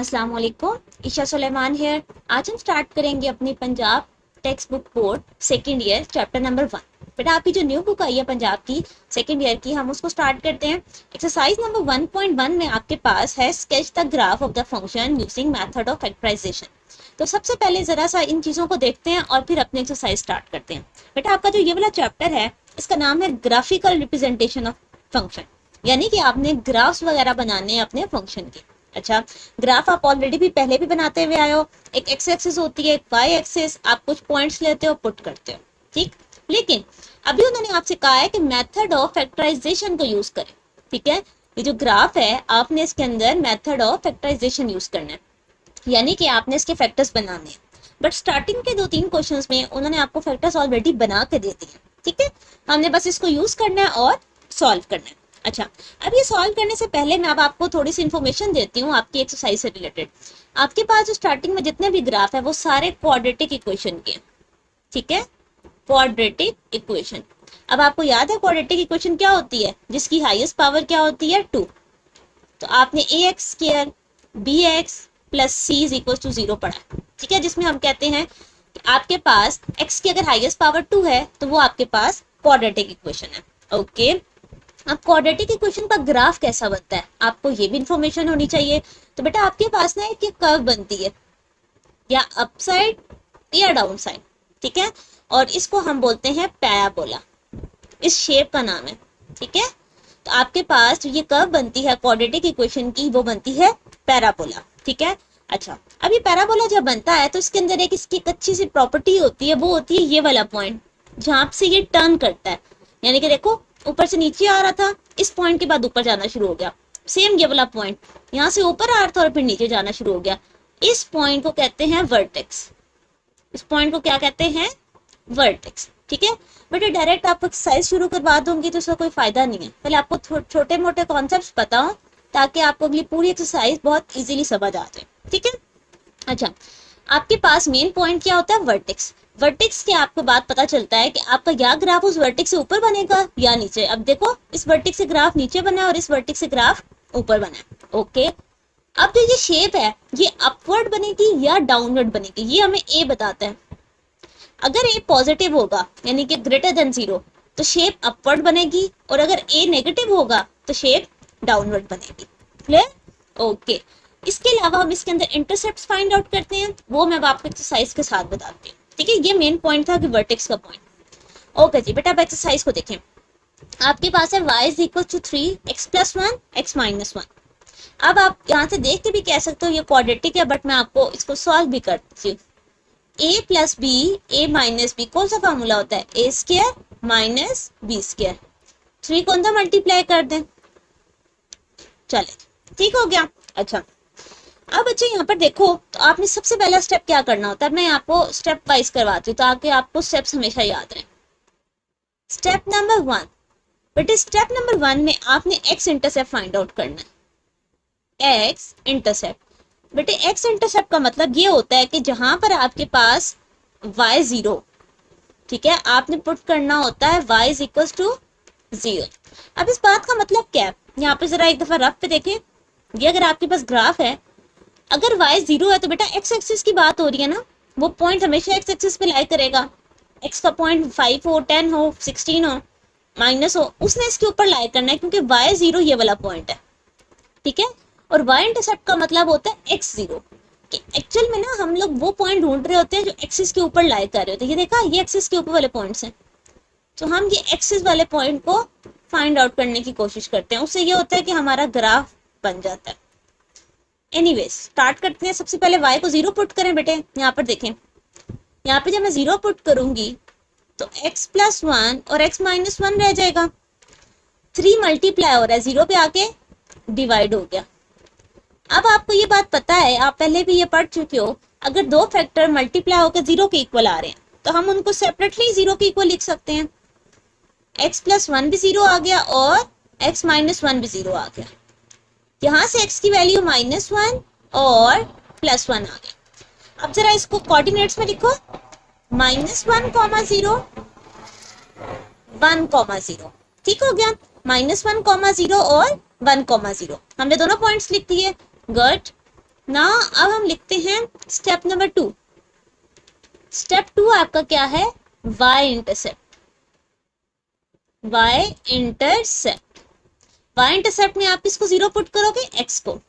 अस्सलाम वालेकुम, ईशा सुलेमान हियर। आज हम स्टार्ट करेंगे अपनी Punjab text book board second year chapter number 1। बेटा आपकी जो न्यू बुक आई है पंजाब की सेकेंड ईयर की, हम उसको स्टार्ट करते हैं। एक्सरसाइज नंबर 1.1 में आपके पास है sketch the graph of the function using method of factorisation. तो सबसे पहले जरा सा इन चीज़ों को देखते हैं और फिर अपनी एक्सरसाइज स्टार्ट करते हैं। बेटा आपका जो ये वाला चैप्टर है इसका नाम है ग्राफिकल रिप्रेजेंटेशन ऑफ फंक्शन, यानी कि आपने ग्राफ्स वगैरह बनाने हैं अपने फंक्शन के। अच्छा, ग्राफ आप ऑलरेडी भी पहले भी बनाते हुए आए हो। एक एक्स एक्सिस होती है, एक वाई एक्सिस, आप कुछ पॉइंट्स लेते हो, पुट करते हो, ठीक। लेकिन अभी उन्होंने आपसे कहा है कि मेथड ऑफ फैक्टराइजेशन को यूज करें, ठीक है। ये जो ग्राफ है आपने इसके अंदर मेथड ऑफ फैक्टराइजेशन यूज करना है, यानी कि आपने इसके फैक्टर्स बनाने हैं। बट स्टार्टिंग के 2-3 क्वेश्चंस में उन्होंने आपको फैक्टर्स ऑलरेडी बना के दे दिए, ठीक है। हमने बस इसको यूज करना है और सॉल्व करना है। अच्छा, अब ये सॉल्व करने से पहले मैं अब आपको थोड़ी सी इन्फॉर्मेशन देती हूँ आपकी एक्सरसाइज से रिलेटेड। आपके पास जो स्टार्टिंग में जितने भी ग्राफ है वो सारे क्वाड्रेटिक इक्वेशन के, ठीक है, क्वाड्रेटिक इक्वेशन। अब आपको याद है क्वाड्रेटिक इक्वेशन क्या होती है, जिसकी हाईएस्ट पावर क्या होती है 2। तो आपने a x square b x plus c is equal to 0 पढ़ा है, ठीक है, जिसमें हम कहते हैं कि आपके पास x की अगर हाईएस्ट पावर 2 है तो वो आपके पास क्वाड्रेटिक इक्वेशन है। ओके, अब क्वाड्रेटिक इक्वेशन का ग्राफ कैसा बनता है आपको ये भी इंफॉर्मेशन होनी चाहिए। तो बेटा आपके पास ना एक कर्व बनती है, या अपसाइड या डाउन साइड, ठीक है, और इसको हम बोलते हैं पैराबोला। इस शेप का नाम है, ठीक है। तो आपके पास जो ये कर्व बनती है क्वाड्रेटिक इक्वेशन की वो बनती है पैराबोला, ठीक है। अच्छा, अब ये पैराबोला जब बनता है तो इसके अंदर एक इसकी एक अच्छी सी प्रॉपर्टी होती है, वो होती है ये वाला पॉइंट जहां से ये टर्न करता है। यानी कि देखो ऊपर से नीचे आ रहा था, इस पॉइंट के बाद ऊपर जाना शुरू हो गया। सेम ये वाला पॉइंट यहाँ से ऊपर आ रहा था और फिर नीचे जाना शुरू हो गया। इस पॉइंट को कहते हैं वर्टेक्स। इस पॉइंट को क्या कहते हैं, वर्टेक्स, ठीक है। बट डायरेक्ट आपको एक्सरसाइज शुरू करवा दूंगी तो उसका कोई फायदा नहीं है। पहले आपको छोटे मोटे कॉन्सेप्ट्स बताओ ताकि आपको अगली पूरी एक्सरसाइज बहुत इजीली समझ आ जाए, ठीक है। अच्छा, आपके पास मेन पॉइंट क्या होता है, वर्टेक्स। वर्टेक्स के आपको बात पता चलता है कि आपका या ग्राफ उस वर्टेक्स से ऊपर बनेगा या नीचे। अब देखो इस वर्टेक्स से ग्राफ नीचे बना है और इस वर्टेक्स से ग्राफ ऊपर बना है। ओके, अब जो ये शेप है ये अपवर्ड बनेगी या डाउनवर्ड बनेगी, ये हमें ए बताता है। अगर ए पॉजिटिव होगा यानी कि ग्रेटर देन 0 तो शेप अपवर्ड बनेगी, और अगर ए नेगेटिव होगा तो शेप डाउनवर्ड बनेगी। क्लियर? ओके, इसके अलावा हम इसके अंदर इंटरसेप्ट्स फाइंड आउट करते हैं, वो मैं आपको एक्सरसाइज के साथ बताती हूँ, ठीक है। ये मेन पॉइंट था कि वर्टेक्स का पॉइंट। ओके जी बेटा, अब एक्सरसाइज को देखें। आपके पास है y is equal to 3 x plus 1 x minus 1। अब आप यहाँ से देख के भी कह सकते हो ये क्वाड्रेटिक है, बट मैं आपको इसको सॉल्व भी करती हूँ। a plus B A minus B, कौन सा फॉर्मूला होता है, A square minus B square. 3 को अंदर मल्टीप्लाई कर दें, चले, ठीक हो गया। अच्छा, अब बच्चे यहाँ पर देखो तो आपने सबसे पहला स्टेप क्या करना होता है, मैं आपको स्टेप वाइज करवाती हूँ ताकि आपको स्टेप्स हमेशा याद रहे। स्टेप नंबर 1, बेटे स्टेप नंबर 1 में आपने एक्स इंटरसेप्ट फाइंड आउट करना है। एक्स इंटरसेप्ट, बेटे एक्स इंटरसेप्ट का मतलब ये होता है कि जहां पर आपके पास y0, ठीक है, आपने पुट करना होता है y इज इक्वल टू 0। अब इस बात का मतलब क्या है, यहाँ पे जरा एक दफा रफ पे देखें। ये अगर आपके पास ग्राफ है, अगर y 0 है तो बेटा x एक्सिस की बात हो रही है ना, वो पॉइंट हमेशा x एक्सिस पे लाई करेगा। x का पॉइंट 5 हो, 10 हो, 16 हो, माइनस हो, उसने इसके ऊपर लाई करना है क्योंकि y 0 ये वाला पॉइंट है, ठीक है। और y इंटरसेप्ट का मतलब होता है x 0। एक्चुअल में ना हम लोग वो पॉइंट ढूंढ रहे होते हैं जो एक्सिस के ऊपर लाई कर रहे होते हैं। ये देखा, ये एक्सिस के ऊपर वाले पॉइंट्स हैं, तो हम ये एक्सिस वाले पॉइंट को फाइंड आउट करने की कोशिश करते हैं। उससे ये होता है कि हमारा ग्राफ बन जाता है। एनीवेज स्टार्ट करते हैं। सबसे पहले y को 0 पुट करें बेटे। यहाँ पर देखें, यहाँ पे जब मैं 0 पुट करूंगी तो x प्लस 1 और x माइनस 1 रह जाएगा। 3 मल्टीप्लाई हो रहा है, 0 पे आके डिवाइड हो गया। अब आपको ये बात पता है, आप पहले भी ये पढ़ चुके हो, अगर दो फैक्टर मल्टीप्लाई होकर 0 के इक्वल आ रहे हैं तो हम उनको सेपरेटली 0 के इक्वल लिख सकते हैं। x प्लस 1 भी 0 आ गया और x माइनस 1 भी 0 आ गया। यहाँ से x की वैल्यू -1 और +1 आ गया। अब जरा इसको कोऑर्डिनेट्स में लिखो, -1, 0, 1, 0, ठीक हो गया। -1, 0 और 1, 0 हमने दोनों पॉइंट्स लिख दिए। गुड। ना अब हम लिखते हैं स्टेप नंबर 2। स्टेप 2 आपका क्या है, Y intercept. Y intercept, Y intercept में आप इसको 0 पुट करोगे, एक्स को।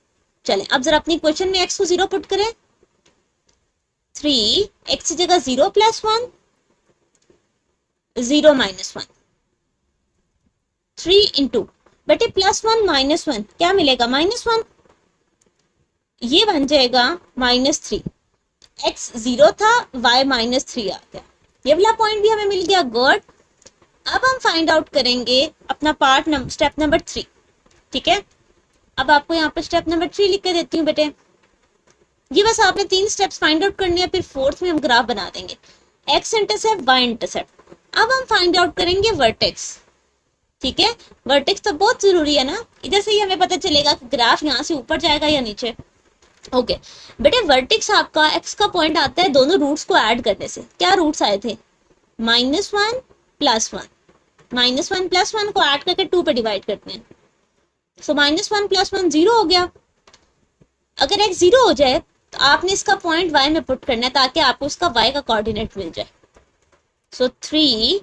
चलें अब जरा अपनी क्वेश्चन में एक्स को 0 पुट करें। 3 एक्स की जगह 0 + 1, 0 - 1, 3 इंटू बेटे +1 - 1 क्या मिलेगा, -1, ये बन जाएगा -3। एक्स 0 था, y -3 आ गया, ये वाला पॉइंट भी हमें मिल गया, गुड। अब हम फाइंड आउट करेंगे अपना स्टेप नंबर 3, ठीक है। अब आपको यहाँ पर स्टेप नंबर 3 लिख के देती हूँ बेटे। ये बस आपने 3 स्टेप्स फाइंड आउट करनी है, फिर फोर्थ में हम ग्राफ बना देंगे, एक्स इंटरसेप्ट, वाई इंटरसेप्ट। अब हम फाइंड आउट करेंगे वर्टेक्स, ठीक है। वर्टेक्स तो बहुत जरूरी है ना, इधर से ही हमें पता चलेगा कि ग्राफ यहाँ से ऊपर जाएगा या नीचे। ओके बेटे, वर्टेक्स आपका एक्स का पॉइंट आता है दोनों रूट्स को ऐड करने से। क्या रूट्स आए थे, -1 + 1, -1 + 1 को ऐड करके 2 पे डिवाइड करते हैं, सो -1 + 1 0 हो गया। अगर x 0 हो जाए तो आपने इसका पॉइंट y में पुट करना है ताकि आपको उसका y का कोऑर्डिनेट मिल जाए। सो 3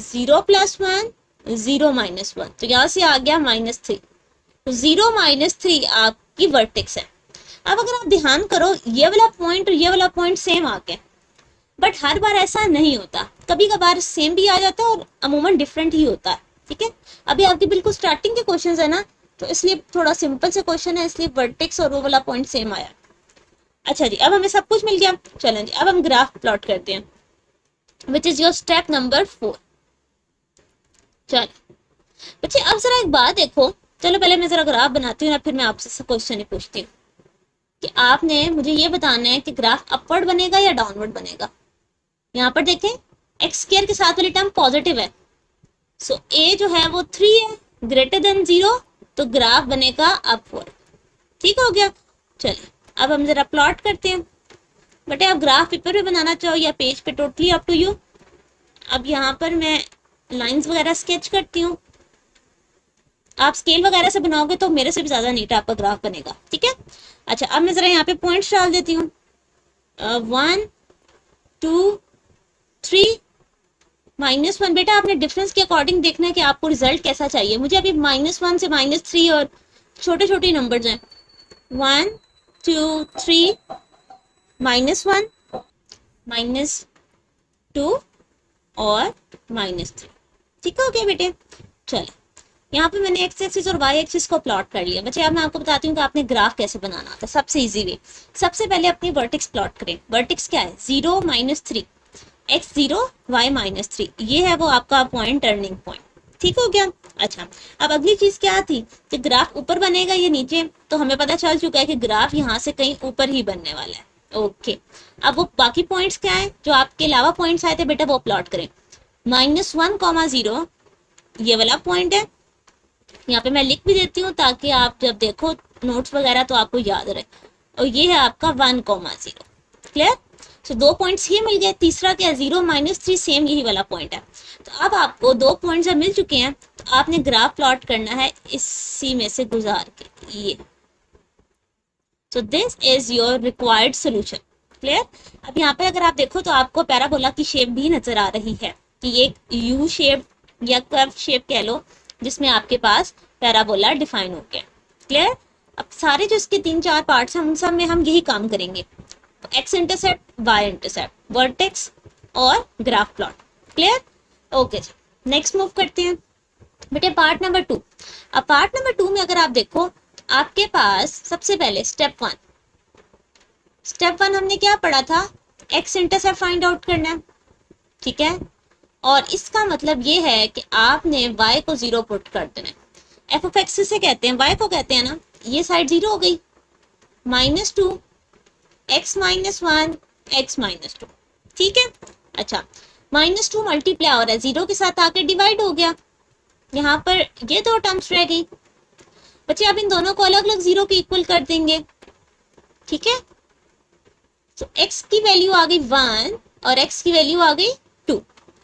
0 + 1 0 - 1, तो यहाँ से आ गया -3, तो 0 - 3 आपकी वर्टेक्स है। अब अगर आप ध्यान करो, ये वाला पॉइंट और ये वाला पॉइंट सेम आ गया, बट हर बार ऐसा नहीं होता, कभी कभार सेम भी आ जाता है और अमूमन डिफरेंट ही होता है, ठीक है। अभी आपकी बिल्कुल स्टार्टिंग के क्वेश्चंस है ना, तो इसलिए थोड़ा सिंपल से क्वेश्चन है, इसलिए वर्टेक्स और वो वाला पॉइंट सेम आया। अच्छा जी, अब हमें सब कुछ मिल गया। चलें जी, अब हम ग्राफ प्लॉट करते हैं, विच इज योर स्टेप नंबर 4। चलो बच्चे, अब जरा एक बात देखो, चलो पहले मैं जरा ग्राफ बनाती हूँ ना, फिर मैं आपसे क्वेश्चन ही पूछती हूँ कि आपने मुझे ये बताना है कि ग्राफ अपवर्ड बनेगा या डाउनवर्ड बनेगा। यहाँ पर देखें, x² के साथ वाली टर्म पॉजिटिव है, सो a जो है वो 3 है, >0, तो ग्राफ बनेगा अपवर्ड, ठीक हो गया। चलिए अब हम जरा प्लॉट करते हैं। बेटे आप ग्राफ पेपर पे बनाना चाहो या पेज पे, टोटली अप टू यू। अब यहाँ पर मैं लाइंस वगैरह स्केच करती हूँ, आप स्केल वगैरह से बनाओगे तो मेरे से भी ज्यादा नीट आपका ग्राफ बनेगा, ठीक है। अच्छा अब मैं जरा यहाँ पे पॉइंट्स डाल देती हूँ, 1 2 3 -1। बेटा आपने डिफरेंस के अकॉर्डिंग देखना है कि आपको रिजल्ट कैसा चाहिए। मुझे अभी -1 से -3 और छोटे छोटे नंबर्स हैं, 1 2 3 -1 -2 और -3, ठीक हो गया बेटे। चलो यहाँ पे मैंने एक्स एक्सिस और वाई एक्सिस को प्लॉट कर लिया। बच्चे अब मैं आपको बताती हूँ कि आपने ग्राफ कैसे बनाना था। सबसे इजी वे, सबसे पहले अपनी वर्टेक्स प्लॉट करें। वर्टेक्स क्या है, 0 - 3, x 0 y -3, ये है वो आपका पॉइंट, टर्निंग पॉइंट, ठीक हो गया। अच्छा अब अगली चीज क्या थी कि ग्राफ ऊपर बनेगा या नीचे, तो हमें पता चल चुका है कि ग्राफ यहाँ से कहीं ऊपर ही बनने वाला है। ओके अब वो बाकी पॉइंट्स क्या है, जो आपके अलावा पॉइंट्स आए थे बेटा, वो प्लॉट करें। -1, 0 ये वाला पॉइंट है, यहाँ पे मैं लिख भी देती हूँ ताकि आप जब देखो नोट्स वगैरह तो आपको याद रहे। और ये है आपका 1, 0, क्लियर। सो 2 पॉइंट्स ये मिल गए। तीसरा क्या है, 0 - 3, सेम यही वाला पॉइंट है। तो अब आपको 2 पॉइंट्स जब मिल चुके हैं तो आपने ग्राफ प्लॉट करना है इसी में से गुजार के, ये। So this is your required solution, clear. अब यहाँ पे अगर आप देखो तो आपको पैराबोला की शेप भी नजर आ रही है कि ये यू शेप या कर्व शेप कह लो, जिसमें आपके पास पैराबोला डिफाइन हो गया, क्लियर। अब सारे जो इसके 3-4 पार्ट्स हैं उन सब में हम यही काम करेंगे, X intercept, Y intercept, vertex और ग्राफ प्लॉट, क्लियर। ओके जी, नेक्स्ट मूव करते हैं बेटे पार्ट नंबर 2। अब पार्ट नंबर 2 में अगर आप देखो, आपके पास सबसे पहले स्टेप 1 हमने क्या पढ़ा था, एक्स इंटरसेप्ट फाइंड आउट करना है, ठीक है। और इसका मतलब ये है कि आपने y को 0 पुट कर देना है। एफ ऑफ एक्स से कहते हैं, y को कहते हैं ना, ये साइड 0 हो गई, -2 x - 1 x - 2, ठीक है। अच्छा -2 मल्टीप्लाई हो रहा है 0 के साथ आकर डिवाइड हो गया, यहाँ पर ये 2 टर्म्स रह गई। बच्चे अब इन दोनों को अलग अलग 0 के इक्वल कर देंगे, ठीक है। तो x की वैल्यू आ गई 1 और x की वैल्यू आ गई 2,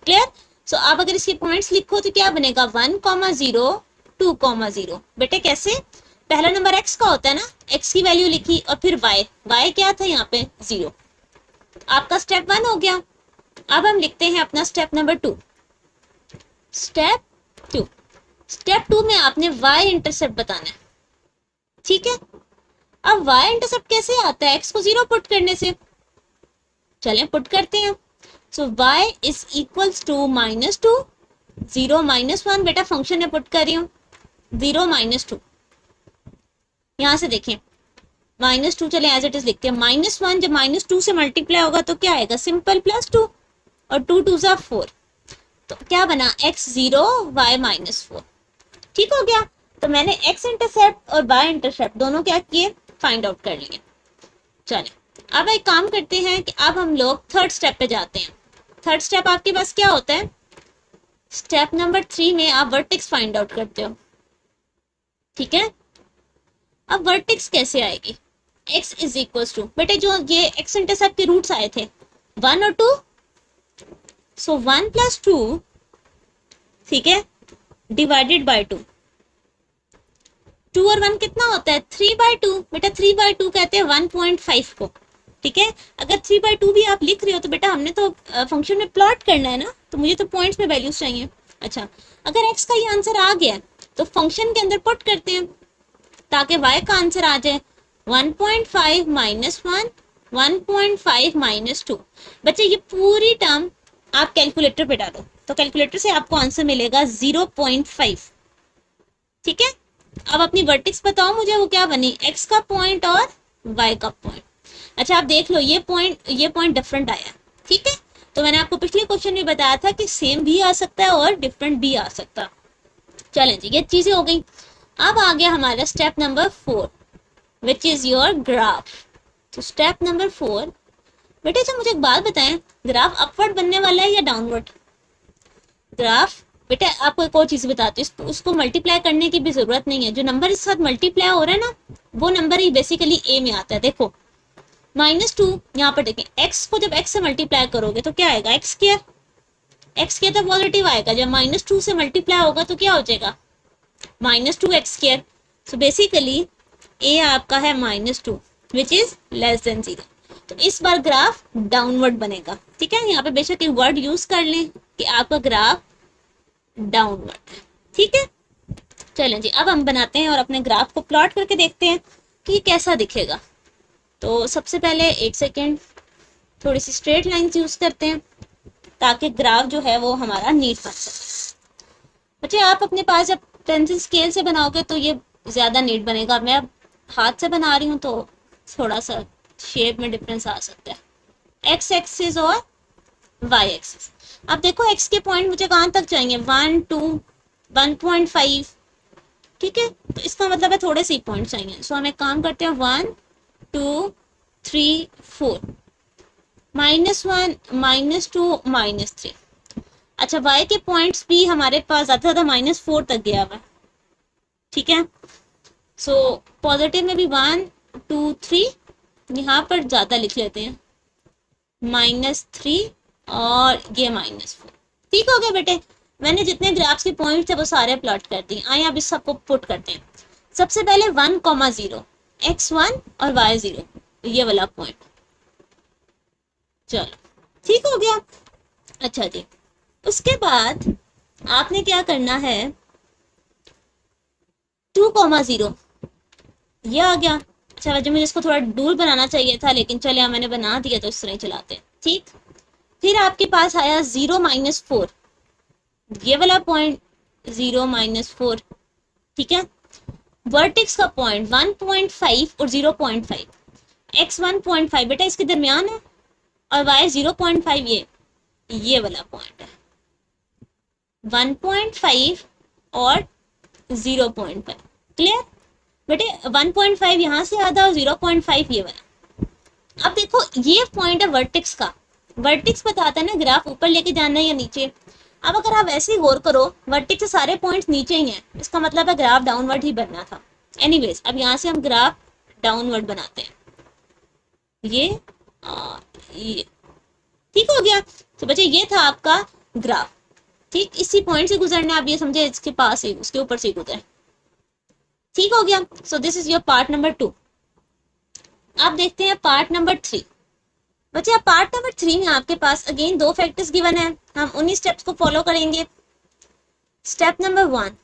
क्लियर। सो आप अगर इसके पॉइंट्स लिखो तो क्या बनेगा, 1, 0 2, 0। बेटे कैसे, पहला नंबर x का होता है ना, x की वैल्यू लिखी और फिर y क्या था यहाँ पे 0। आपका स्टेप 1 हो गया। अब हम लिखते हैं अपना स्टेप नंबर 2। स्टेप 2 में आपने y इंटरसेप्ट बताना है, ठीक है। अब y इंटरसेप्ट कैसे आता है, x को 0 पुट करने से। चलें पुट करते हैं। सो y इज इक्वल्स टू -2, 0 -1, बेटा फंक्शन में पुट कर रही हूँ, 0 -2। यहाँ से देखें -2, चले एज इट इज लिखते हैं। -1 जब -2 से मल्टीप्लाई होगा तो क्या आएगा, सिंपल +2 और 2 2 ज़ा 4, तो क्या बना x 0 y -4, ठीक हो गया। तो मैंने x इंटरसेप्ट और y इंटरसेप्ट दोनों क्या किए, फाइंड आउट कर लिए। चले अब एक काम करते हैं कि अब हम लोग थर्ड स्टेप पे जाते हैं। थर्ड स्टेप आपके पास क्या होता है, स्टेप नंबर 3 में आप वर्टेक्स फाइंड आउट करते हो, ठीक है। अब वर्टेक्स कैसे आएगी, x इज इक्वल टू, बेटे जो ये x इंटरसेप्ट के रूट्स आए थे 1 और 2, सो 1 + 2, ठीक है, डिवाइडेड बाय 2। 2 और 1 कितना होता है, 3/2, बेटा 3/2 कहते हैं 1.5 को, ठीक है। अगर 3/2 भी आप लिख रहे हो तो बेटा हमने तो फंक्शन में प्लॉट करना है ना, तो मुझे तो पॉइंट्स में वैल्यूज चाहिए। अच्छा, अगर x का ये आंसर आ गया तो फंक्शन के अंदर पुट करते हैं ताकि y का आंसर आ जाए 1.5 -1, 1.5 -2। बच्चे ये पूरी टर्म आप कैलकुलेटर पे डालो तो कैलकुलेटर से आपको आंसर मिलेगा 0.5, ठीक है। अब अपनी वर्टेक्स बताओ मुझे, वो क्या बनी, x का पॉइंट और y का पॉइंट। अच्छा आप देख लो ये पॉइंट डिफरेंट आया, ठीक है। तो मैंने आपको पिछले क्वेश्चन में बताया था कि सेम भी आ सकता है और डिफरेंट भी आ सकता है। चलें जी, ये चीजें हो गई। अब आ गया हमारा step number 4 which is your graph. तो स्टेप नंबर 4, बेटे जो मुझे एक बात बताएं, ग्राफ अपवर्ड बनने वाला है या डाउनवर्ड। ग्राफ बेटे आपको एक और चीज बताती हूँ, उसको मल्टीप्लाई करने की भी जरूरत नहीं है। जो नंबर इसके साथ मल्टीप्लाई हो रहा है ना, वो नंबर ही बेसिकली ए में आता है। देखो -2 यहाँ पर देखें, x को जब x से मल्टीप्लाई करोगे तो क्या आएगा, x² तो पॉजिटिव आएगा, जब -2 से मल्टीप्लाई होगा तो क्या हो जाएगा, -2x²। सो बेसिकली a आपका है -2 विच इज लेस देन 0। तो इस बार ग्राफ डाउनवर्ड बनेगा, ठीक है। यहाँ पे बेशक एक वर्ड यूज कर लें कि आपका ग्राफ डाउनवर्ड है, ठीक है। चलें जी, अब हम बनाते हैं और अपने ग्राफ को प्लॉट करके देखते हैं कि कैसा दिखेगा। तो सबसे पहले एक सेकेंड, थोड़ी सी स्ट्रेट लाइंस यूज करते हैं ताकि ग्राफ जो है वो हमारा नीट बन सके। बच्चे आप अपने पास जब पेंसिल स्केल से बनाओगे तो ये ज्यादा नीट बनेगा। मैं अब हाथ से बना रही हूँ तो थोड़ा सा शेप में डिफरेंस आ सकता है। x एक्सिस और y एक्सिस, अब देखो x के पॉइंट मुझे कहाँ तक चाहिए, 1 2 1.5, ठीक है। तो इसका मतलब है थोड़े से पॉइंट चाहिए। सो हम एक काम करते हैं, 1 2 3 4, -1 -2 -3। अच्छा y के पॉइंट्स भी हमारे पास ज़्यादा -4 तक गया हुआ है, ठीक है। सो पॉजिटिव में भी 1 2 3, यहाँ पर ज़्यादा लिख लेते हैं -3 और ये -4, ठीक हो गया बेटे। मैंने जितने ग्राफ्स के पॉइंट थे वो सारे प्लॉट कर दिए। आइए अब इस सबको पुट करते हैं। सबसे पहले 1,0 x1 और y0, ये वाला पॉइंट, चलो ठीक हो गया। अच्छा जी, उसके बाद आपने क्या करना है, 2,0 ये आ गया। अच्छा वजह मुझे इसको थोड़ा दूर बनाना चाहिए था, लेकिन चले मैंने बना दिया तो इस तरह चलाते हैं, ठीक। फिर आपके पास आया 0 -4, ये वाला पॉइंट 0 -4, ठीक है। वर्टेक्स का पॉइंट 1.5 और 0.5, x 1.5 बेटा इसके दरमियान है और y 0.5, ये वाला पॉइंट है 1.5 और 0.5, क्लियर बेटे। 1.5 यहाँ से आधा और 0.5 ये वाला। अब देखो ये पॉइंट है वर्टेक्स का, वर्टेक्स बताता है ना ग्राफ ऊपर लेके जाना है या नीचे। अब अगर आप ऐसे ही गौर करो, वर्टेक्स से सारे पॉइंट्स नीचे ही हैं, इसका मतलब है ग्राफ डाउनवर्ड ही बनना था। एनीवेज अब यहाँ से हम ग्राफ डाउनवर्ड बनाते हैं, ये ठीक हो गया। तो बच्चे ये था आपका ग्राफ, ठीक। इसी पॉइंट से गुजरना, आप ये समझे इसके पास ही उसके ऊपर से गुजरे। ठीक हो गया। So this is your part number 2। आप देखते हैं पार्ट नंबर 3। बच्चे अब पार्ट नंबर 3 में आपके पास अगेन 2 फैक्टर्स गिवन है, हम उन्हीं स्टेप्स को फॉलो करेंगे। Step number 1।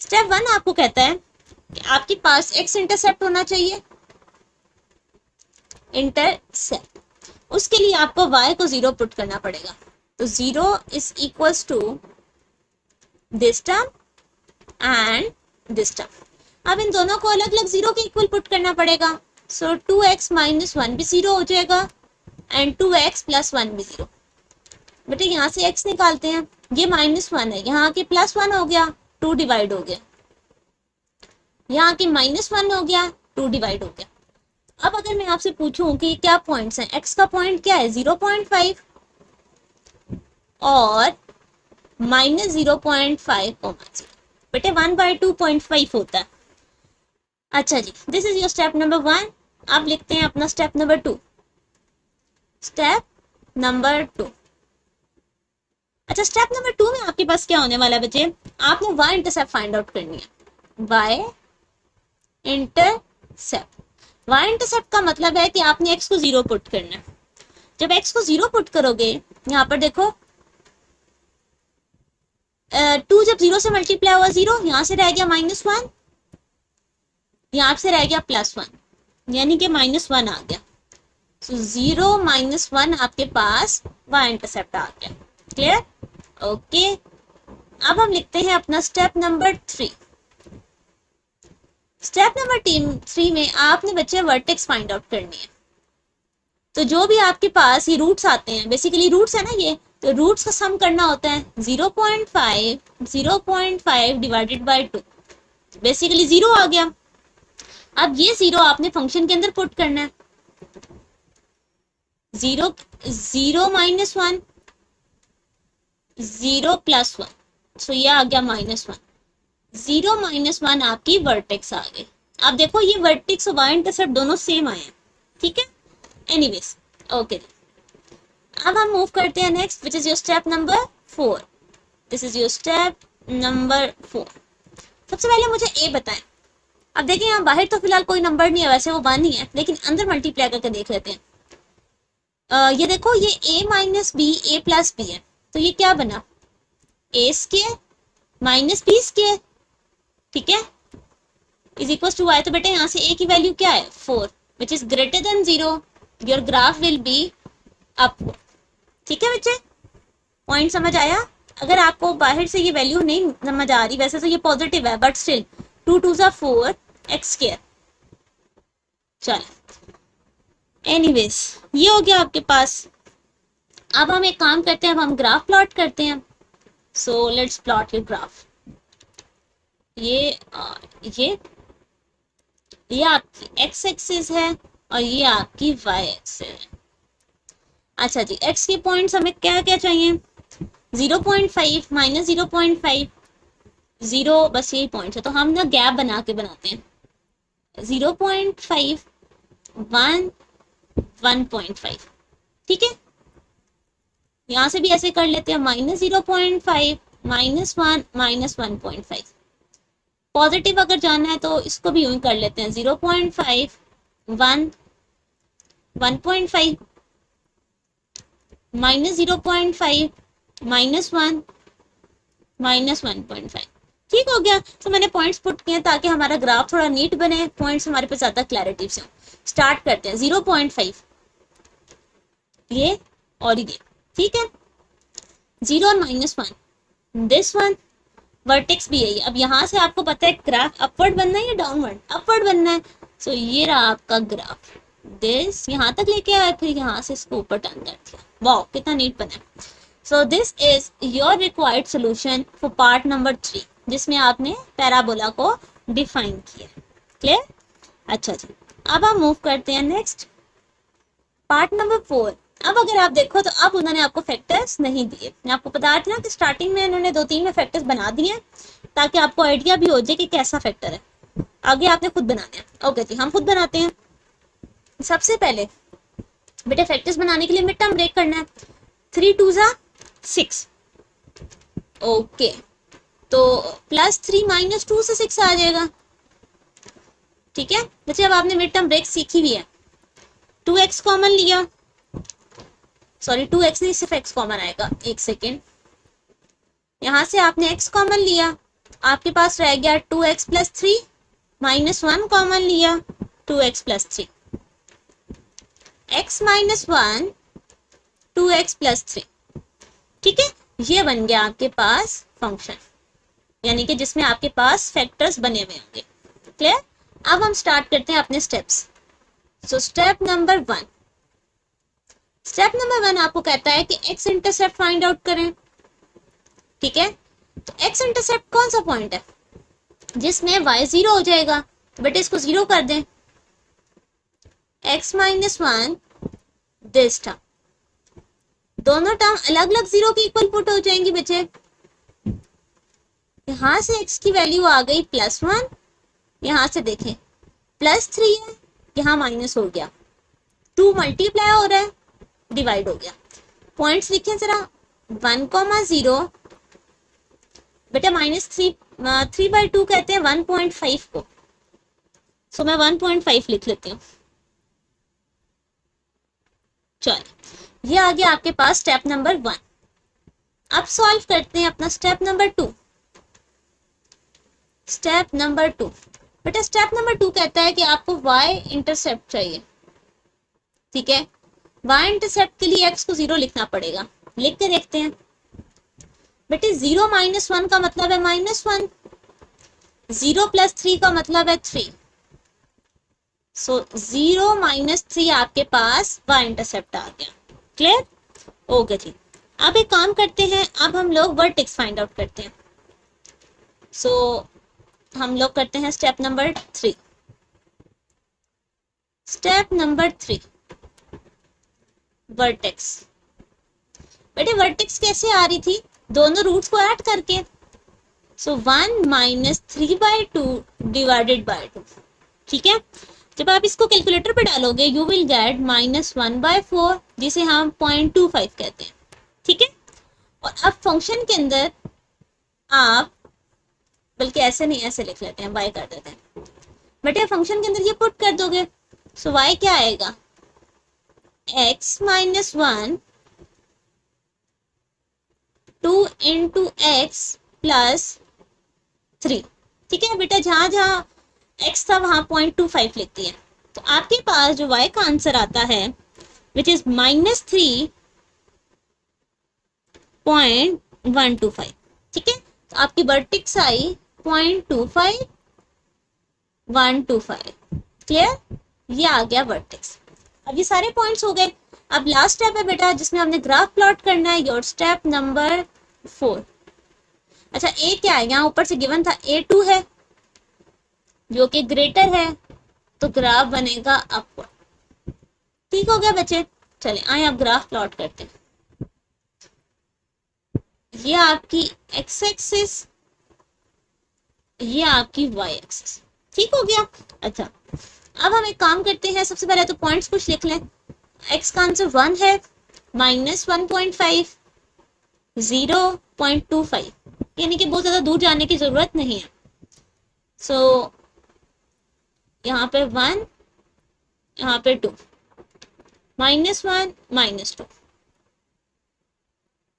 स्टेप 1 आपको कहता है कि आपके पास एक्स इंटरसेप्ट होना चाहिए, इंटरसेप्ट। उसके लिए आपको y को 0 पुट करना पड़ेगा। तो 0 is equals to this term and this term. अब इन दोनों को अलग अलग 0 के इक्वल पुट करना पड़ेगा। सो 2x माइनस 1 भी 0 हो जाएगा एंड 2x प्लस 1 भी 0। बेटे यहाँ से x निकालते हैं, ये -1 है, यहाँ के +1 हो गया, 2 डिवाइड हो गया, यहाँ के -1 हो गया, 2 डिवाइड हो गया। अब अगर मैं आपसे पूछूं कि क्या पॉइंट्स हैं, x का पॉइंट क्या है 0.5 और -0.5, बेटे 1/2.5 होता है। अच्छा जी, this is your step number 1। आप लिखते हैं अपना स्टेप नंबर 2। Step number 2। अच्छा, स्टेप नंबर 2 में आपके पास क्या होने वाला है बच्चे, आपने y इंटरसेप्ट फाइंड आउट करनी है। y इंटरसेप्ट, y इंटरसेप्ट का मतलब है कि आपने x को 0 पुट करना है। जब x को 0 पुट करोगे, यहाँ पर देखो 2 जब 0 से मल्टीप्लाई हुआ 0, यहाँ से रह गया -1, यहाँ से रह गया +1, यानी कि -1 आ गया। So 0 -1 आपके पास y इंटरसेप्ट आ गया। क्लियर? ओके। अब हम लिखते हैं अपना स्टेप नंबर 3। स्टेप नंबर 3 में आपने बच्चे वर्टेक्स फाइंड आउट करनी है। तो जो भी आपके पास ये रूट्स आते हैं, बेसिकली रूट्स है ना ये, तो रूट्स का सम करना होता है 0.5 डिवाइडेड बाय 2, बेसिकली 0 आ गया। अब ये 0 आपने फंक्शन के अंदर पुट करना है। 0 -1 0 + 1, सो ये आ गया -1। 0 -1 आपकी वर्टेक्स आ गई। आप देखो ये वर्टेक्स और y इंटरसेप्ट दोनों सेम आए हैं, ठीक है। Anyways, okay. अब हम मूव करते हैं next, which is your step number 4। This is your step number 4। सबसे पहले मुझे ए बताएं। अब देखिए यहाँ बाहर तो फिलहाल कोई नंबर नहीं है, वैसे वो 1 ही है, लेकिन अंदर मल्टीप्लाई करके देख लेते हैं। ये देखो ये a - b a + b है, तो ये क्या बना, a² - b², ठीक है, इज इक्वल टू y। तो बेटे यहाँ से a की वैल्यू क्या है 4, which is greater than 0, your graph will be upward. ठीक है बच्चे, पॉइंट समझ आया? अगर आपको बाहर से ये वैल्यू नहीं समझ आ रही, वैसे तो ये पॉजिटिव है बट स्टिल 2 2 = 4 x²। चलो एनीवेज, ये हो गया आपके पास। अब हम एक काम करते हैं, अब हम ग्राफ प्लॉट करते हैं। So let's plot your graph. ये आपकी x एक्सिस है और ये आपकी y एक्सिस है। अच्छा जी, x के पॉइंट्स हमें क्या क्या चाहिए, 0.5 -0.5 0, बस यही पॉइंट्स है। तो हम ना गैप बना के बनाते हैं, 0.5 1 1.5, ठीक है। यहाँ से भी ऐसे कर लेते हैं, -0.5 -1 -1.5। पॉजिटिव अगर जाना है तो इसको भी यूं ही कर लेते हैं, 0.5 1 1.5 -0.5 -1 -1.5। ठीक हो गया। तो मैंने पॉइंट्स पुट किए ताकि हमारा ग्राफ थोड़ा नीट बने, पॉइंट्स हमारे पे ज्यादा क्लैरिटी से हो। स्टार्ट करते हैं, 0.5 ये और ये, ठीक है, 0 और -1, दिस वन, वर्टेक्स भी यही। अब यहाँ से आपको पता है ग्राफ अपवर्ड बनना है या डाउनवर्ड, अपवर्ड बनना है। सो ये रहा आपका ग्राफ, दिस यहाँ तक लेके आया, फिर यहाँ से इसको ऊपर टर्न कर दिया। वाओ, कितना नीट बना। So this is your required solution for part number 3, जिसमें आपने पैराबोला को डिफाइन किया। क्लियर? अच्छा जी, अब हम मूव करते हैं नेक्स्ट, पार्ट नंबर 4। अब अगर आप देखो तो अब उन्होंने आपको फैक्टर्स नहीं दिए। मैं आपको बता रही ना कि स्टार्टिंग में उन्होंने 2-3 में फैक्टर्स बना दिए ताकि आपको आइडिया भी हो जाए कि कैसा फैक्टर है। आगे आपने खुद बनाना है। ओके जी, हम खुद बनाते हैं। सबसे पहले बेटे फैक्टर्स बनाने के लिए मिड टर्म ब्रेक करना है। 3 2 = 6। ओके, तो +3 -2 से 6 आ जाएगा। ठीक है बच्चे, अब आपने मिड टर्म ब्रेक सीखी भी है। 2x कॉमन लिया, सॉरी 2x नहीं, सिर्फ x कॉमन आएगा, एक सेकेंड। यहाँ से आपने x कॉमन लिया, आपके पास रह गया 2x + 3, -1 कॉमन लिया, 2x + 3, x - 1 2x + 3। ठीक है, ये बन गया आपके पास फंक्शन, यानी कि जिसमें आपके पास फैक्टर्स बने हुए होंगे। क्लियर? अब हम स्टार्ट करते हैं अपने स्टेप्स। सो स्टेप नंबर 1, आपको कहता है कि x इंटरसेप्ट फाइंड आउट करें। ठीक है, तो x इंटरसेप्ट कौन सा पॉइंट है जिसमें y 0 हो जाएगा, तो बेटे इसको 0 कर दें। x - 1 दिस टर्म, दोनों टर्म अलग अलग 0 के इक्वल पुट हो जाएंगी बच्चे। यहां से x की वैल्यू आ गई +1, यहां से देखें +3 है, यहाँ माइनस हो गया, 2 मल्टीप्लाई हो रहा है, डिवाइड हो गया। पॉइंट्स लिखें जरा, 1, 0, बेटा -3/2 कहते हैं 1.5 को, सो मैं 1.5 लिख लेती हूँ। चलो, ये आ गया आपके पास स्टेप नंबर 1। अब सॉल्व करते हैं अपना स्टेप नंबर 2। स्टेप नंबर 2, बेटा स्टेप नंबर 2 कहता है कि आपको y इंटरसेप्ट चाहिए। ठीक है, y इंटरसेप्ट के लिए x को 0 लिखना पड़ेगा, लिख के देखते हैं। बेटे 0 - 1 का मतलब है -1, 0 + 3 का मतलब है 3, सो 0 - 3 आपके पास y इंटरसेप्ट आ गया। क्लियर? ओके जी, अब एक काम करते हैं, अब हम लोग वर्टेक्स फाइंड आउट करते हैं। सो हम लोग करते हैं step number 3। Step number 3, vertex. बेटे वर्टेक्स कैसे आ रही थी, दोनों रूट्स को ऐड करके, सो 1 - 3/2 डिवाइडेड बाय 2। ठीक है, जब आप इसको कैलकुलेटर पे डालोगे यू विल गेट -1/4, जिसे हम 0.25 कहते हैं। ठीक है, और अब फंक्शन के अंदर आप, बल्कि ऐसे नहीं, ऐसे लिख लेते हैं, y कर देते हैं। बेटे फंक्शन के अंदर ये पुट कर दोगे, सो y क्या आएगा, x - 1 2 × x + 3। ठीक है बेटा, जहां जहां x था वहां 0.25 लिखती है, तो आपके पास जो y का आंसर आता है विच इज -3.125। ठीक है, तो आपकी वर्टेक्स आई 0.25 125। क्लियर? ये आ गया वर्टेक्स। अब ये सारे पॉइंट्स हो गए। अब लास्ट स्टेप है बेटा जिसमें हमने ग्राफ प्लॉट करना है, योर स्टेप नंबर 4। अच्छा, ए क्या है, यहाँ ऊपर से गिवन था A2 है जो कि ग्रेटर है, तो ग्राफ बनेगा अपवर्ड। ठीक हो गया बच्चे, चले आए अब ग्राफ प्लॉट करते हैं। ये आपकी x एक्सिस, ये आपकी y एक्सिस। ठीक हो गया। अच्छा, अब हम एक काम करते हैं, सबसे पहले तो पॉइंट्स कुछ लिख लें। x का आंसर 1 है, -1.5, 0.25, यानी कि बहुत ज्यादा दूर जाने की जरूरत नहीं है। सो यहाँ पे 1, यहाँ पे 2, -1 -2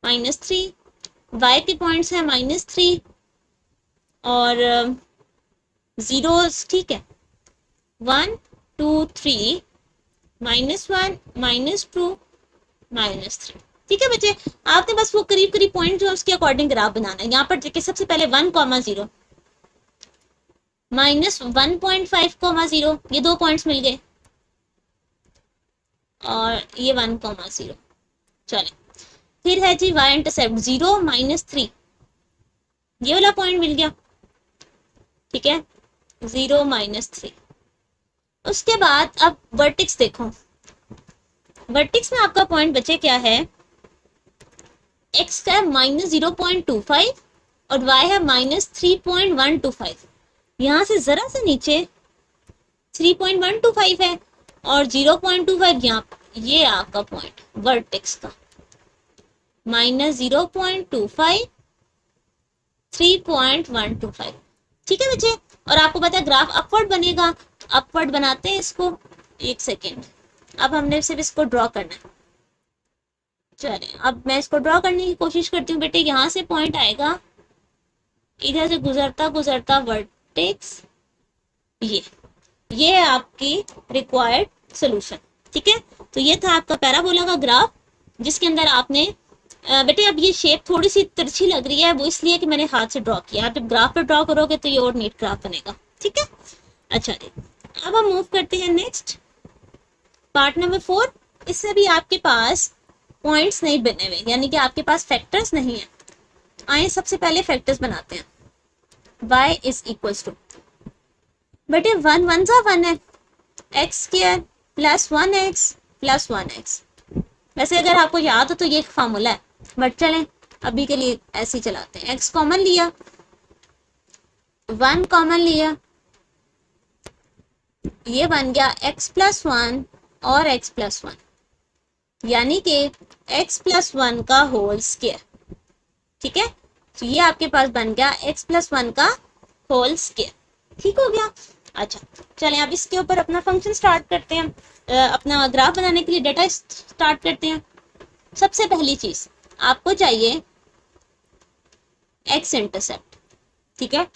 -3, y के पॉइंट्स हैं -3 और 0। ठीक है, 1 2 3 -1 -2 -3। ठीक है बच्चे, आपने बस वो करीब करीब पॉइंट जो उसके अकॉर्डिंग ग्राफ बनाना है। यहाँ पर देखिए सबसे पहले 1, 0 -1.5, 0, ये 2 पॉइंट्स मिल गए, और ये 1, 0। चले, फिर है जी y इंटरसेप्ट 0 -3, ये वाला पॉइंट मिल गया। ठीक है, 0 -3। उसके बाद अब वर्टेक्स देखो, वर्टेक्स में आपका पॉइंट बचे क्या है, x का -0.25 और y है -3.125। यहां से जरा से नीचे 3.125 है और 0.25 यहाँ, ये आपका पॉइंट वर्टेक्स का -0.25 3.125। ठीक है बच्चे, और आपको पता है ग्राफ अपवर्ड बनेगा, तो अपवर्ड बनाते हैं इसको। एक सेकेंड, अब हमने सिर्फ इसको ड्रॉ करना है। चले अब मैं इसको ड्रॉ करने की कोशिश करती हूँ बेटे। यहाँ से पॉइंट आएगा, इधर से गुजरता गुजरता वर्टेक्स, ये है आपकी रिक्वायर्ड सोल्यूशन। ठीक है, तो ये था आपका पैराबोला का ग्राफ, जिसके अंदर आपने बेटे अब ये शेप थोड़ी सी तिरछी लग रही है, वो इसलिए कि मैंने हाथ से ड्रॉ किया। आप जब ग्राफ पे ड्रॉ करोगे तो ये और नीट ग्राफ बनेगा। ठीक है, अच्छा जी, अब हम मूव करते हैं नेक्स्ट पार्ट नंबर 4। इससे भी आपके पास पॉइंट्स नहीं बने हुए, यानी कि आपके पास फैक्टर्स नहीं है। आइए सबसे पहले फैक्टर्स बनाते हैं। y इज इक्वल्स टू, बेटे 1 1 सा 1 है, x square plus 1x plus 1x। वैसे अगर आपको याद हो तो ये एक फार्मूला है, बट चलें अभी के लिए ऐसे ही चलाते हैं। x कॉमन लिया, 1 कॉमन लिया, ये बन गया x प्लस 1 और x प्लस 1, यानी कि x प्लस 1 का होल स्क्वायर। ठीक है, तो ये आपके पास बन गया x प्लस 1 का होल स्क्वायर। ठीक हो गया। अच्छा चलें अब इसके ऊपर अपना फंक्शन स्टार्ट करते हैं, अपना ग्राफ बनाने के लिए डेटा स्टार्ट करते हैं। सबसे पहली चीज आपको चाहिए x इंटरसेप्ट। ठीक है,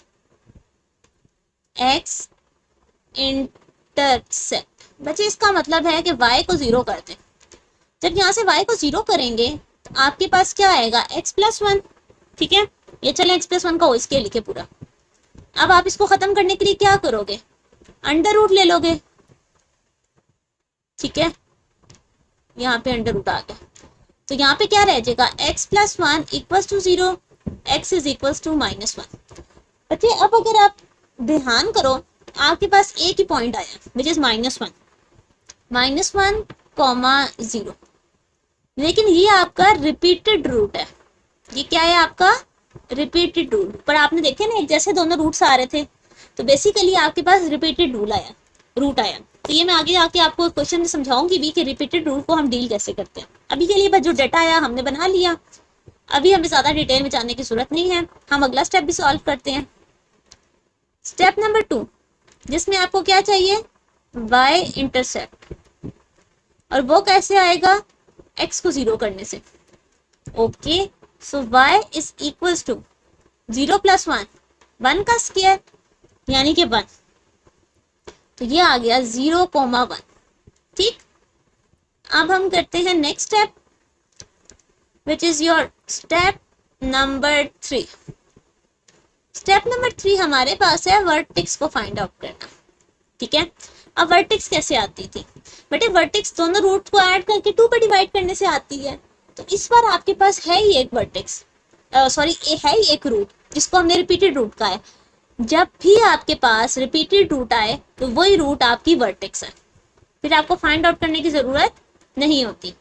x इंटरसेप्ट बच्चे इसका मतलब है कि y को 0 कर दें। जब यहाँ से y को 0 करेंगे तो आपके पास क्या आएगा, x प्लस 1। ठीक है, ये चले x प्लस 1 का होल स्क्वायर लिखे पूरा। अब आप इसको खत्म करने के लिए क्या करोगे, अंडर रूट ले लोगे। ठीक है, यहाँ पे अंडर रूट आ गया, तो यहाँ पे क्या रह जाएगा, x plus 1 equals to 0, x is equals to -1। बच्चे अब अगर आप ध्यान करो, आपके पास एक ही पॉइंट आया विच इज -1, -1, 0, लेकिन ये आपका रिपीटेड रूट है। ये क्या है आपका रिपीटेड रूट, पर आपने देखे ना एक जैसे दोनों रूट्स आ रहे थे, तो बेसिकली आपके पास रिपीटेड रूट आया। तो ये मैं आगे आके आपको क्वेश्चन में समझाऊंगी भी कि रिपीटेड रूट को हम डील कैसे करते हैं। अभी के लिए बस जो डाटा आया हमने बना लिया, अभी हमें ज्यादा डिटेल में जाने की जरूरत नहीं है। हम अगला स्टेप भी सॉल्व करते हैं, स्टेप नंबर 2, जिसमें आपको क्या चाहिए, y इंटरसेप्ट, और वो कैसे आएगा, x को 0 करने से। Okay, so y is equals to 0 plus 1, 1 का स्क्वायर यानी कि 1, तो ये आ गया 0,1। ठीक, अब हम करते हैं next step which is your step number 3। Step number 3 हमारे पास है वर्टेक्स को फाइंड आउट करना। ठीक है, अब वर्टेक्स कैसे आती थी, बेटे वर्टेक्स दोनों रूट को ऐड करके 2 पे डिवाइड करने से आती है। तो इस बार आपके पास है ही एक वर्टेक्स, सॉरी है ही एक रूट जिसको हमने रिपीटेड रूट का है। जब भी आपके पास रिपीटेड रूट आए तो वही रूट आपकी वर्टेक्स है, फिर आपको फाइंड आउट करने की जरूरत नहीं होती।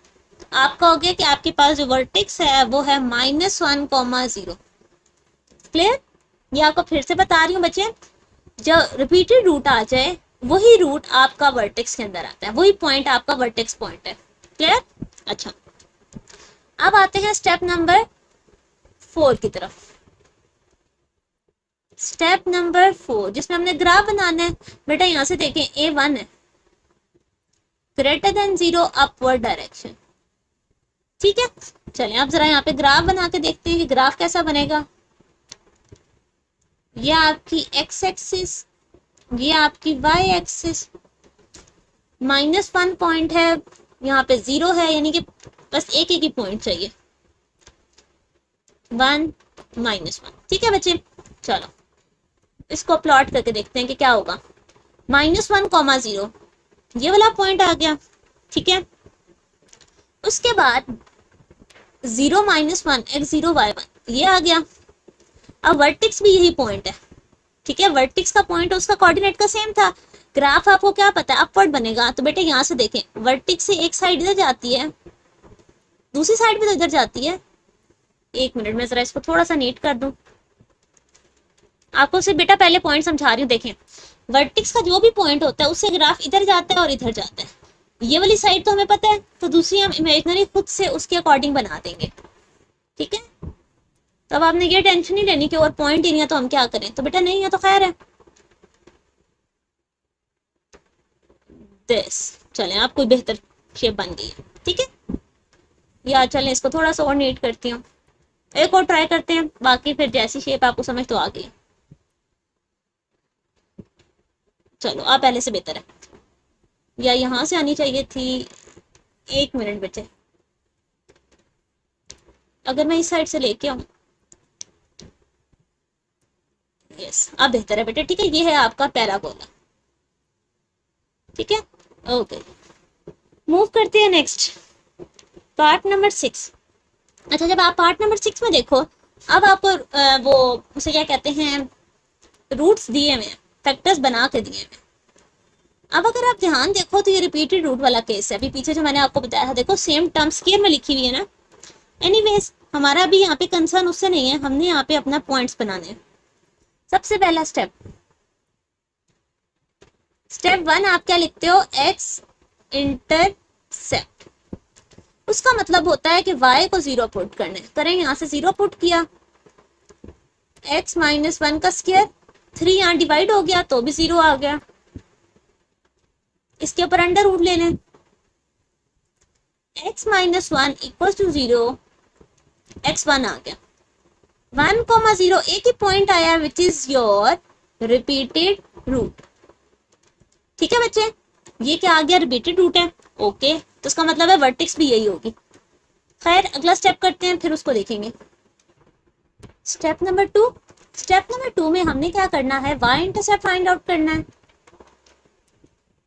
आप कहोगे कि आपके पास जो वर्टेक्स है वो है -1,0। क्लियर, ये आपको फिर से बता रही हूँ बच्चे, जब रिपीटेड रूट आ जाए वही रूट आपका वर्टेक्स के अंदर आता है, वही पॉइंट आपका वर्टेक्स पॉइंट है। क्लियर, अच्छा अब आते हैं स्टेप नंबर 4 की तरफ। स्टेप नंबर 4 जिसमें हमने ग्राफ बनाना है। बेटा यहाँ से देखें A1 है, ग्रेटर देन 0 अपवर्ड डायरेक्शन। ठीक है, चलें अब जरा यहाँ पे ग्राफ बना के देखते हैं कि ग्राफ कैसा बनेगा। ये आपकी x एक्सिस, ये आपकी y एक्सिस, -1 पॉइंट है, यहाँ पे 0 है, यानी कि बस एक ही पॉइंट चाहिए, 1, -1। ठीक है बच्चे, चलो इसको प्लॉट करके देखते हैं कि क्या होगा। -1,0 ये वाला पॉइंट आ गया। ठीक है, उसके बाद 0 -1 x0 y1 ये आ गया। अब वर्टेक्स भी यही पॉइंट है। ठीक है, वर्टेक्स का पॉइंट उसका कोऑर्डिनेट का सेम था। ग्राफ आपको क्या पता है अपवर्ड बनेगा, तो बेटे यहाँ से देखें वर्टेक्स से एक साइड इधर जाती है, दूसरी साइड भी तो इधर जाती है। एक मिनट में जरा इसको थोड़ा सा नीट कर दूं, आपको सिर्फ बेटा पहले पॉइंट समझा रही हूँ। देखें वर्टेक्स का जो भी पॉइंट होता है उससे ग्राफ इधर जाता है और इधर जाता है। ये वाली साइड तो हमें पता है, तो दूसरी हम इमेजिनरी खुद से उसके अकॉर्डिंग बना देंगे। ठीक है, तो अब आपने ये टेंशन नहीं लेनी कि और पॉइंट ही नहीं है तो हम क्या करें, तो बेटा नहीं है तो खैर है। दिस चलें, आप कोई बेहतर शेप बन गई है, ठीक है। या चलें इसको थोड़ा सा और नीट करती हूँ, एक और ट्राई करते हैं, बाकी फिर जैसी शेप आपको समझ तो आ गई। चलो आप पहले से बेहतर है, या यहाँ से आनी चाहिए थी। 1 मिनट बचे, अगर मैं इस साइड से लेके आऊँ। यस आप बेहतर है बेटे, ठीक है। ये है आपका पैराबोला, ठीक है। ओके मूव करते हैं नेक्स्ट, पार्ट नंबर 6। अच्छा जब आप पार्ट नंबर 6 में देखो, अब आपको वो उसे क्या कहते हैं, रूट्स दिए हुए हैं, फैक्टर्स बना के दिए हुए। अब अगर आप ध्यान देखो तो ये रिपीटेड रूट वाला केस है, अभी पीछे जो मैंने आपको बताया था, देखो सेम टर्म स्क्वायर में लिखी हुई है ना। एनीवेज हमारा भी यहाँ पे कंसर्न उससे नहीं है, हमने यहाँ पे अपना पॉइंट्स बनाने हैं। सबसे पहला स्टेप, स्टेप 1 आप क्या लिखते हो, एक्स इंटरसेप्ट। उसका मतलब होता है कि y को 0 पुट करना है, करें यहाँ से 0 पुट किया, x माइनस 1 का स्क्वायर, 3 यहाँ डिवाइड हो गया तो भी 0 आ गया, इसके ऊपर अंडर रूट ले लें, x minus 1 equal to 0, x1 आ गया, 1,0 एक ही पॉइंट आया which is your repeated root, ठीक है बच्चे। ये क्या आ गया, रिपीटेड रूट है, ओके तो इसका मतलब है वर्टेक्स भी यही होगी। खैर अगला स्टेप करते हैं, फिर उसको देखेंगे। स्टेप नंबर 2, स्टेप नंबर 2 में हमने क्या करना है, y इंटरसेप्ट फाइंड आउट करना है।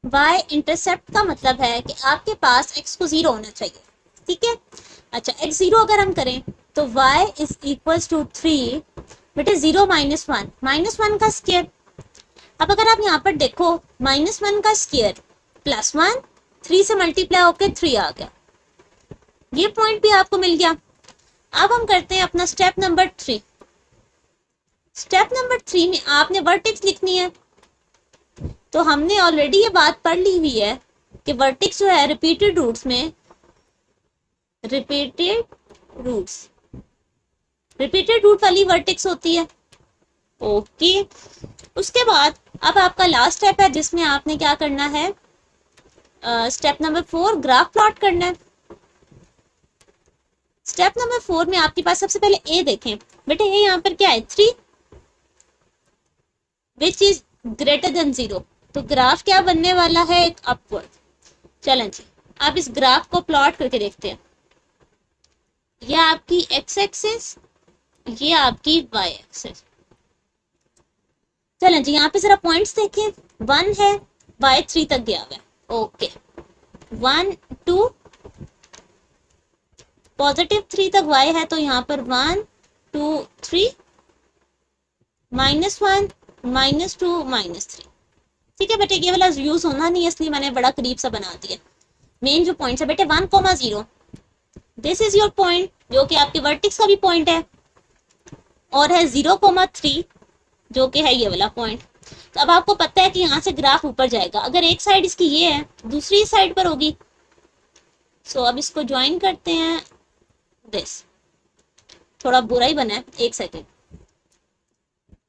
y इंटरसेप्ट का मतलब है कि आपके पास x को 0 होना चाहिए, ठीक है। अच्छा x 0 अगर हम करें तो y इज इक्वल टू 3, बेटे 0 माइनस 1, माइनस 1 का स्क्वायर। अब अगर आप यहाँ पर देखो, माइनस 1 का स्क्वायर प्लस 1, 3 से मल्टीप्लाई होकर 3 आ गया, ये पॉइंट भी आपको मिल गया। अब हम करते हैं अपना स्टेप नंबर 3। स्टेप नंबर 3 में आपने वर्टेक्स लिखनी है, तो हमने ऑलरेडी ये बात पढ़ ली हुई है कि वर्टेक्स जो है रिपीटेड रूट्स में, रिपीटेड रूट वाली वर्टेक्स होती है, ओके। उसके बाद अब आपका लास्ट स्टेप है जिसमें आपने क्या करना है, स्टेप नंबर 4 ग्राफ प्लॉट करना है। स्टेप नंबर 4 में आपके पास सबसे पहले ए देखें, बेटे ये यहाँ पर क्या है 3 विच इज ग्रेटर देन 0, तो ग्राफ क्या बनने वाला है, एक अपवर्ड। चलें जी आप इस ग्राफ को प्लॉट करके देखते हैं, ये आपकी एक्स एक्सिस, ये आपकी वाई एक्सिस। चलें जी यहाँ पे जरा पॉइंट्स देखें, 1 है, y 3 तक गया हुआ है, ओके 1 2 पॉजिटिव 3 तक y है, तो यहाँ पर 1 2 3 माइनस 1 माइनस 2 माइनस 3, ठीक है बेटे। ये वाला यूज होना नहीं है इसलिए मैंने बड़ा करीब सा बना दिया। मेन जो पॉइंट है बेटे 1,0, दिस इज योर पॉइंट जो कि आपके वर्टेक्स का भी पॉइंट है, और है 0,3 जो कि है ये वाला पॉइंट। तो अब आपको पता है कि यहाँ से ग्राफ ऊपर जाएगा, अगर एक साइड इसकी ये है दूसरी साइड पर होगी। सो अब इसको ज्वाइन करते हैं, दिस थोड़ा बुरा ही बना है, एक सेकेंड।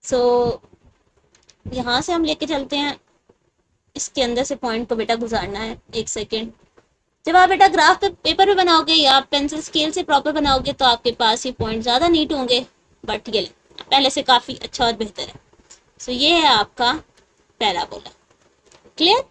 सो यहाँ से हम लेके चलते हैं, इसके अंदर से पॉइंट को बेटा गुजारना है, एक सेकेंड। जब आप बेटा ग्राफ पे पेपर पे बनाओगे या आप पेंसिल स्केल से प्रॉपर बनाओगे तो आपके पास ये पॉइंट ज़्यादा नीट होंगे, बट ये पहले से काफ़ी अच्छा और बेहतर है। सो ये है आपका पैराबोला, क्लियर।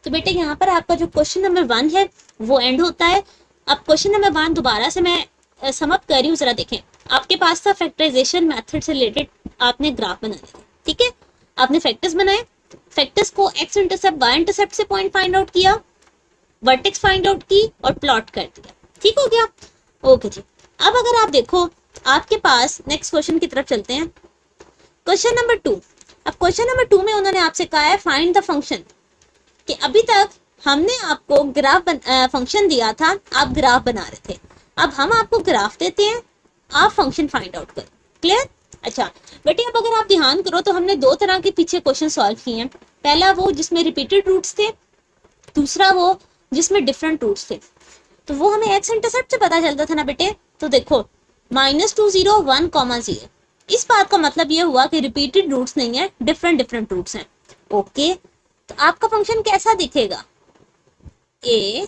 तो बेटे यहाँ पर आपका जो क्वेश्चन नंबर 1 है वो एंड होता है। अब क्वेश्चन नंबर 1 दोबारा से मैं समअप कर रही हूँ, जरा देखें। आपके पास था फैक्टराइजेशन मेथड से रिलेटेड आपने ग्राफ बनाने थे, ठीक है। आपने फैक्टर्स बनाए, फैक्टर्स को एक्स इंटरसेप्ट वाई इंटरसेप्ट से पॉइंट फाइंड आउट किया, वर्टेक्स फाइंड आउट की और प्लॉट कर दिया, ठीक हो गया, ओके जी। अब अगर आप देखो आपके पास नेक्स्ट क्वेश्चन की तरफ चलते हैं, क्वेश्चन नंबर 2। अब क्वेश्चन नंबर 2 में उन्होंने आपसे कहा है फाइंड द फंक्शन, कि अभी तक हमने आपको ग्राफ फंक्शन दिया था, आप ग्राफ बना रहे थे, अब हम आपको ग्राफ देते हैं, आप फंक्शन फाइंड आउट करो, क्लियर। अच्छा बेटे अब अगर आप ध्यान करो तो हमने 2 तरह के पीछे क्वेश्चन सॉल्व किए हैं, पहला वो जिसमें रिपीटेड रूट्स थे, दूसरा वो जिसमें डिफरेंट रूट्स थे। तो वो हमें एक्स इंटरसेप्ट से पता चलता था ना बेटे। तो देखो -2 0 1 0। इस बात का मतलब ये हुआ कि रिपीटेड रूट्स नहीं है, डिफरेंट डिफरेंट रूट्स हैं। ओके, तो आपका फंक्शन कैसा दिखेगा? ए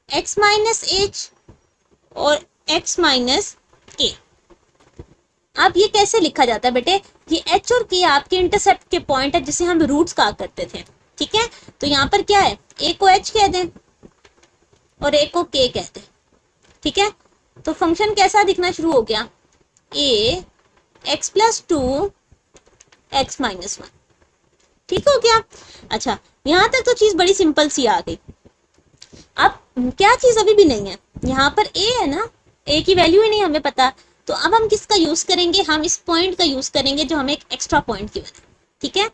एक्स माइनस एच और एक्स माइनस के। अब ये कैसे लिखा जाता है बेटे? ये एच और के आपके इंटरसेप्ट के पॉइंट है जिसे हम रूट्स कहा करते थे। ठीक है, तो यहाँ पर क्या है, ए को एच कह दें और ए को के कह दें। ठीक है, तो फंक्शन कैसा दिखना शुरू हो गया? ए एक्स प्लस 2 एक्स माइनस 1। ठीक हो गया। अच्छा, यहाँ तक तो चीज बड़ी सिंपल सी आ गई। अब क्या चीज अभी भी नहीं है, यहाँ पर ए है ना, ए की वैल्यू ही नहीं हमें पता, तो अब हम किसका यूज करेंगे? हम इस पॉइंट का यूज करेंगे जो हमें एक एक्स्ट्रा पॉइंट गिवन है। ठीक है,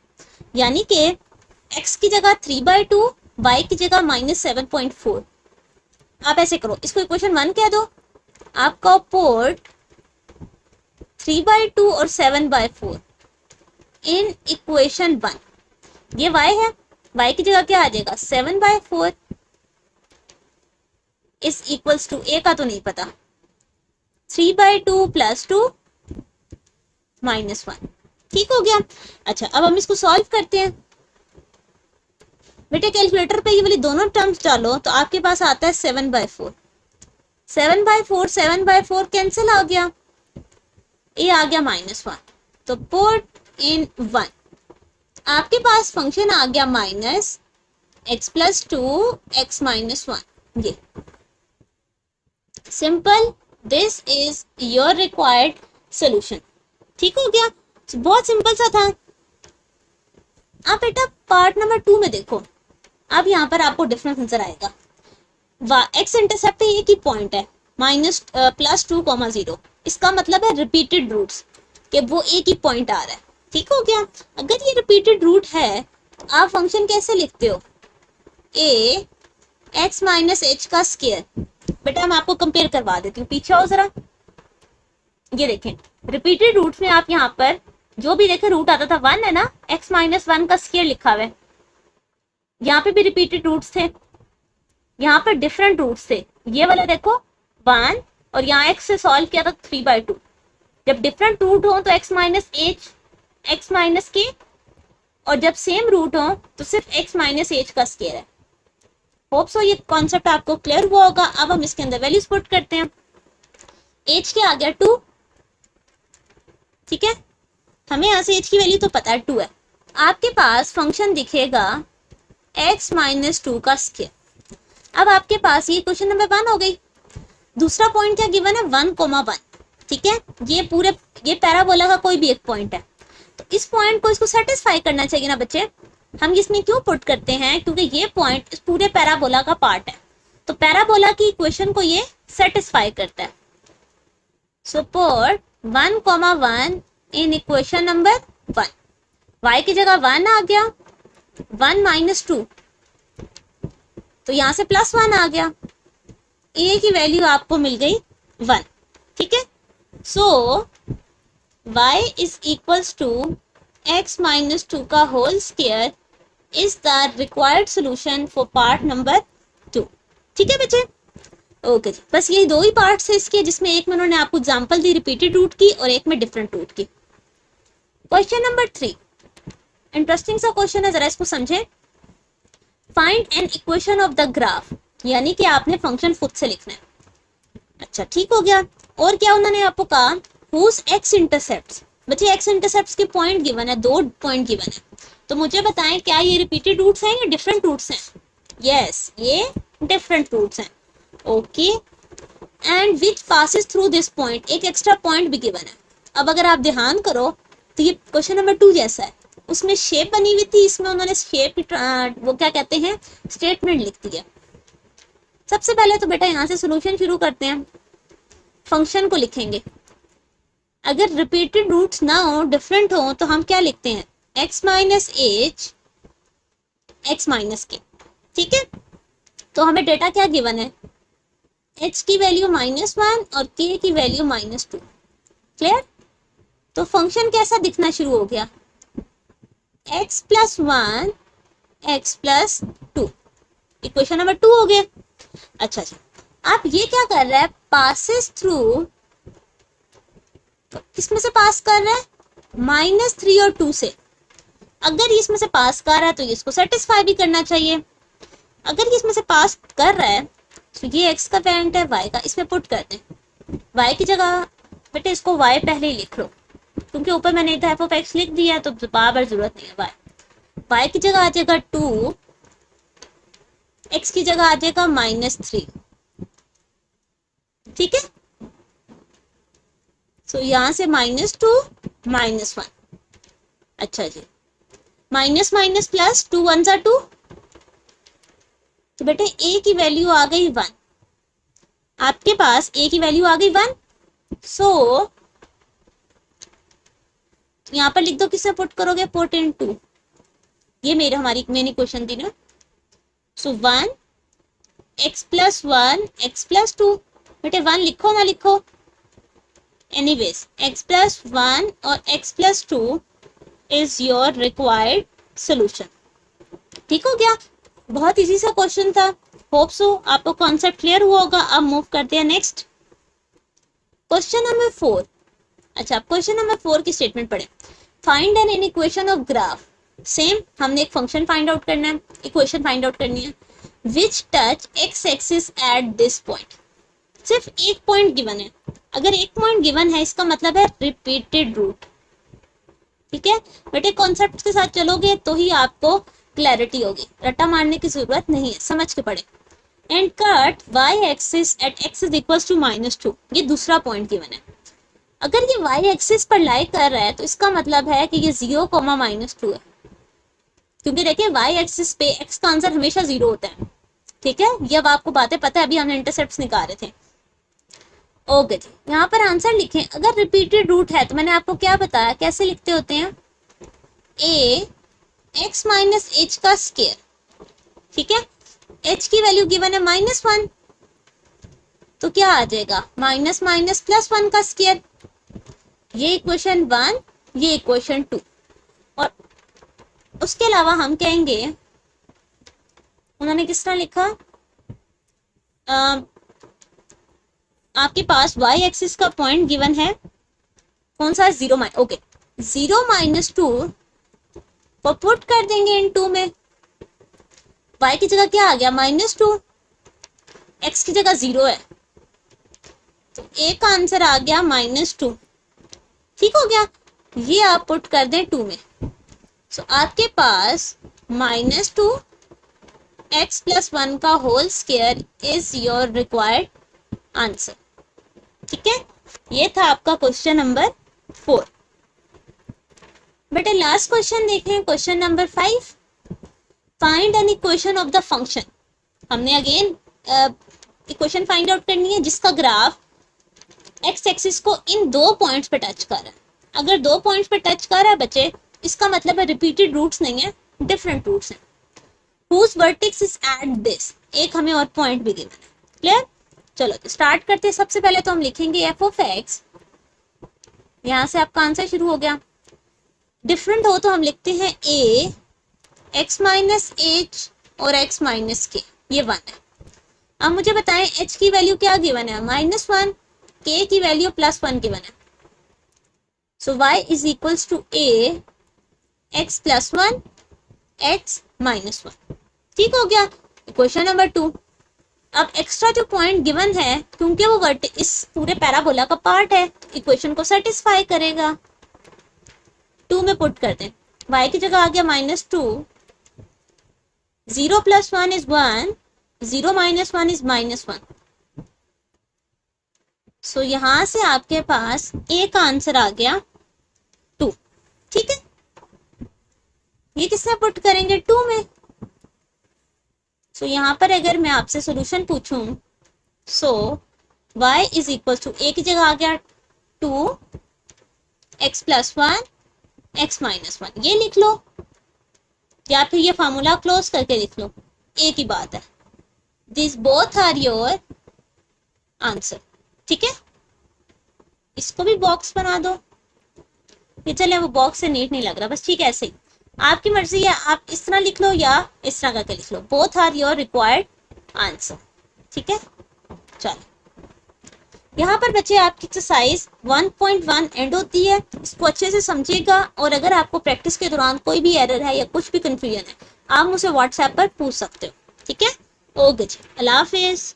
यानी कि एक्स की जगह 3/2, वाई की जगह -7.4। आप ऐसे करो, इसको इक्वेशन 1 कह दो। आपका पोर्ट 3/2 और 7/4 इन इक्वेशन 1, ये y है, y की जगह क्या आ जाएगा? 7/4 इज इक्वल्स टू, ए का तो नहीं पता, 3/2 + 2 -1। ठीक हो गया। अच्छा, अब हम इसको सॉल्व करते हैं। बेटे कैलकुलेटर पे ये वाली दोनों टर्म्स डालो तो आपके पास आता है 7/4। 7/4 कैंसिल आ गया, ए आ गया -1, तो पुट इन 1। आपके पास फंक्शन आ गया -x + 2 x - 1। ये simple, this is your required solution. ठीक हो गया, बहुत सिंपल सा था। आप बेटा पार्ट नंबर 2 में देखो, अब यहाँ पर आपको डिफरेंस नजर आएगा। एक्स इंटरसेप्ट एक ही पॉइंट है, +2, 0। इसका मतलब है रिपीटेड रूट्स, कि वो एक ही पॉइंट आ रहा है। ठीक हो गया। अगर ये रिपीटेड रूट है तो आप फंक्शन कैसे लिखते हो? ए एक्स माइनस एच का स्क्वायर। बेटा मैं आपको कंपेयर करवा देती हूँ, पीछे आओ जरा। ये देखें, रिपीटेड रूट्स में आप यहाँ पर जो भी देखे रूट आता था 1 है ना, x - 1 का स्क्वायर लिखा हुआ है। यहाँ पे भी रिपीटेड रूट्स थे, यहाँ पर डिफरेंट रूट्स थे। ये वाला देखो 1, और यहाँ x से सॉल्व किया था 3/2। जब डिफरेंट रूट हो तो x minus H, x minus के, और जब सेम रूट हो तो सिर्फ x माइनस एच का स्क्वायर है। होप सो ये कॉन्सेप्ट आपको क्लियर हुआ होगा। अब हम इसके अंदर वैल्यूज पुट करते हैं। h के आ गया 2। ठीक है, हमें यहाँ से h की वैल्यू तो पता है 2 है। आपके पास फंक्शन दिखेगा x - 2 का स्क्वायर। अब आपके पास ये क्वेश्चन नंबर 1 हो गई। दूसरा पॉइंट क्या गिवन है? 1,1। ठीक है, ये पैराबोला का कोई भी एक पॉइंट है, तो इस पॉइंट को इसको सेटिस्फाई करना चाहिए ना बच्चे। हम इसमें क्यों पुट करते हैं? क्योंकि ये पॉइंट इस पूरे पैराबोला का पार्ट है, तो पैराबोला की इक्वेशन को ये सेटिस्फाई करता है। So put 1,1 in equation number 1। y की जगह 1 आ गया, 1 - 2, तो यहां से +1 आ गया। a की वैल्यू आपको मिल गई 1। ठीक है, so y is equals to x - 2 का whole square is the required solution for part number 2। ठीक है बच्चे, ओके जी। बस यही दो ही पार्ट्स है इसके, जिसमें एक में उन्होंने आपको एग्जांपल दी रिपीटेड रूट की और एक में डिफरेंट रूट की। क्वेश्चन नंबर 3, इंटरेस्टिंग सा क्वेश्चन है, जरा इसको समझें। Find an equation of the graph, यानी कि आपने फंक्शन खुद से लिखना है। अच्छा ठीक हो गया। और क्या उन्होंने आपको कहा? Whose X intercepts. बच्चे एक्स इंटरसेप्ट्स के पॉइंट गिवन है, 2 पॉइंट गिवन है, तो मुझे बताएं क्या ये रिपीटेड रूट्स हैं या डिफरेंट रूट्स हैं? यस, ये डिफरेंट रूट्स हैं। Okay, and which passes through this point, एक एक्स्ट्रा पॉइंट भी गिवन है। अब अगर आप ध्यान करो तो ये क्वेश्चन नंबर 2 जैसा है, उसमें शेप बनी हुई थी, इसमें उन्होंने शेप वो क्या कहते हैं, स्टेटमेंट लिख दी है। सबसे पहले तो बेटा यहाँ से सोल्यूशन शुरू करते हैं। फंक्शन को लिखेंगे, अगर रिपीटेड रूट्स ना हो, डिफरेंट हो, तो हम क्या लिखते हैं? x minus H, x minus के। ठीक है, तो हमें डेटा क्या गिवन है? h की वैल्यू -1 और k की वैल्यू -2। क्लियर? तो फंक्शन कैसा दिखना शुरू हो गया? x + 1 x + 2। इक्वेशन नंबर 2 हो गया। अच्छा, आप ये क्या कर रहा है? पासिस थ्रू किसमें से पास कर रहा है, -3 और 2 से। अगर ये इसमें से पास कर रहा है तो ये इसको सेटिस्फाई भी करना चाहिए। अगर ये इसमें से पास कर रहा है तो ये x का पेरेंट है, y का, इसमें पुट कर दें। y की जगह बेटे इसको y पहले ही लिख लो, क्योंकि ऊपर मैंने इधर f(x) लिख दिया है तो बार जरूरत नहीं है। y की जगह आ जाएगा 2, x की जगह आ जाएगा -3। ठीक है, सो यहां से -2 -1। अच्छा जी, माइनस माइनस प्लस, 2 1 2, तो बेटे a की वैल्यू आ गई 1। आपके पास a की वैल्यू आ गई 1, सो यहां पर लिख दो, किससे पुट करोगे, पुट इन 2। ये मेरे हमारी मैंने क्वेश्चन दी ना। सो 1 x + 1 x + 2, बेटे 1 लिखो ना लिखो, एनीवेज x + 1 और x + 2 is your required solution. ठीक हो गया, बहुत इजी सा क्वेश्चन था। होप सो आपको कॉन्सेप्ट क्लियर हुआ होगा। अब मूव करते हैं नेक्स्ट, क्वेश्चन नंबर 4। अच्छा, क्वेश्चन नंबर 4 की स्टेटमेंट पढ़े। Find an equation of graph. Same, हमने एक फंक्शन फाइंड आउट करना है, इक्वेशन फाइंड आउट करनी है, विच touch x axis at this point. सिर्फ एक पॉइंट गिवन है। अगर एक पॉइंट गिवन है इसका मतलब है रिपीटेड रूट। ठीक है बेटे, कॉन्सेप्ट के साथ चलोगे तो ही आपको क्लैरिटी होगी, रट्टा मारने की जरूरत नहीं है, समझ के पढ़े। And cut y axis at x is equal to -2, ये दूसरा पॉइंट गिवन है। अगर ये y एक्सिस पर लाई कर रहा है तो इसका मतलब है कि ये 0, -2 है, क्योंकि देखिए y एक्सिस पे x का आंसर हमेशा 0 होता है। ठीक है, ये अब आपको बातें पता है, अभी हमने इंटरसेप्ट्स निकाल रहे थे। ओके जी, यहाँ पर आंसर लिखें। अगर रिपीटेड रूट है तो मैंने आपको क्या बताया, कैसे लिखते होते हैं, a x - h का स्क्वायर। ठीक है, h की वैल्यू गिवन है -1, तो क्या आ जाएगा, माइनस माइनस प्लस 1 का स्क्वायर। ये इक्वेशन 1, ये इक्वेशन 2। और उसके अलावा हम कहेंगे, उन्होंने किस तरह लिखा, आपके पास y एक्सिस का पॉइंट गिवन है, कौन सा, 0 ओके, 0 - 2 को पुट कर देंगे इन 2 में। y की जगह क्या आ गया, -2, x की जगह 0 है, तो a का आंसर आ गया -2। ठीक हो गया, ये आप पुट कर दें 2 में। सो आपके पास -2 x + 1 का whole square is your required answer. ठीक है, ये था आपका क्वेश्चन नंबर 4। बेटे लास्ट क्वेश्चन देखें, question number 5। Find an equation of the function. हमने अगेन इक्वेशन फाइंड आउट करनी है जिसका ग्राफ एक्स एक्सिस को इन 2 पॉइंट्स पे टच कर रहा है। अगर 2 पॉइंट्स पे टच कर रहा है बच्चे, इसका मतलब है रिपीटेड रूट्स नहीं है, डिफरेंट रूट्स हैं। Whose vertex is at this, एक हमें और पॉइंट भी गिवन है। क्लियर, चलो तो स्टार्ट करते हैं। सबसे पहले तो हम लिखेंगे एफ ऑफ एक्स, यहां से आपका आंसर शुरू हो गया। डिफरेंट हो तो हम लिखते हैं ए एक्स माइनस एच और एक्स माइनस के, ये 1 है। अब मुझे बताएं h की वैल्यू क्या गिवन है, -1, k की वैल्यू +1 गिवन है। So y is equals to a x + 1 x -1। ठीक हो गया, इक्वेशन नंबर 2। अब एक्स्ट्रा जो पॉइंट गिवन है, क्योंकि वो इस पूरे पैराबोला का पार्ट है, इक्वेशन को सेटिस्फाई करेगा। 2 में पुट कर दें, y की जगह आ गया -2, 0 + 1 इज 1, 0 - 1 इज -1। सो यहां से आपके पास a का आंसर आ गया 2। ठीक है, ये किसमें पुट करेंगे, 2 में। सो यहाँ पर अगर मैं आपसे सोल्यूशन पूछूं, so y is equal to, a की जगह आ गया 2 x + 1 x -1, ये लिख लो, या फिर ये फार्मूला क्लोज करके लिख लो, एक ही बात है। This both are your answer. ठीक है, इसको भी बॉक्स बना दो, ये चले, वो बॉक्स से नीट नहीं लग रहा, बस ठीक है, ऐसे ही आपकी मर्जी है, आप इस तरह लिख लो या इस तरह करके लिख लो, both are your required answer. ठीक है, चलो यहाँ पर बच्चे आपकी एक्सरसाइज 1.1 एंड होती है, इसको अच्छे से समझिएगा। और अगर आपको प्रैक्टिस के दौरान कोई भी एरर है या कुछ भी कंफ्यूजन है, आप मुझसे व्हाट्सएप पर पूछ सकते हो। ठीक है, ओके जी, अल्लाह हाफिज।